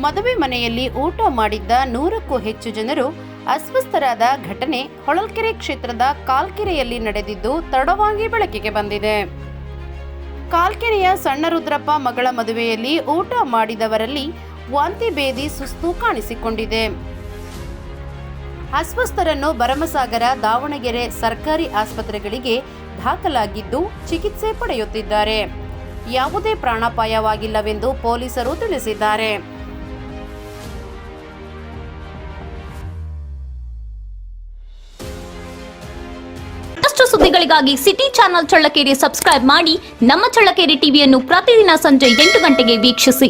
ಮದುವೆ ಮನೆಯಲ್ಲಿ ಊಟ ಮಾಡಿದ್ದ 100ಕ್ಕೂ ಹೆಚ್ಚು ಜನರು ಅಸ್ವಸ್ಥರಾದ ಘಟನೆ ಹೊಳಲ್ಕೆರೆ ಕ್ಷೇತ್ರದ ಕಾಲ್ಕೆರೆಯಲ್ಲಿ ನಡೆದಿದ್ದು ತಡವಾಗಿ ಬೆಳಕಿಗೆ ಬಂದಿದೆ. ಕಾಲ್ಕೆರೆಯ ಸಣ್ಣ ರುದ್ರಪ್ಪ ಮಗಳ ಮದುವೆಯಲ್ಲಿ ಊಟ ಮಾಡಿದವರಲ್ಲಿ ವಾಂತಿ ಭೇದಿ ಸುಸ್ತು ಕಾಣಿಸಿಕೊಂಡಿದೆ. ಅಸ್ವಸ್ಥರನ್ನು ಭರಮಸಾಗರ, ದಾವಣಗೆರೆ ಸರ್ಕಾರಿ ಆಸ್ಪತ್ರೆಗಳಿಗೆ ದಾಖಲಾಗಿದ್ದು ಚಿಕಿತ್ಸೆ ಪಡೆಯುತ್ತಿದ್ದಾರೆ. ಯಾವುದೇ ಪ್ರಾಣಾಪಾಯವಾಗಿಲ್ಲವೆಂದು ಪೊಲೀಸರು ತಿಳಿಸಿದ್ದಾರೆ. ಮತ್ತಷ್ಟು ಸುದ್ದಿಗಳಿಗಾಗಿ ಸಿಟಿ ಚಾನೆಲ್ ಚಳ್ಳಕೆರೆ ಸಬ್ಸ್ಕ್ರೈಬ್ ಮಾಡಿ. ನಮ್ಮ ಚಳ್ಳಕೆರೆ ಟಿವಿಯನ್ನು ಪ್ರತಿದಿನ ಸಂಜೆ 8 ಗಂಟೆಗೆ ವೀಕ್ಷಿಸಿ.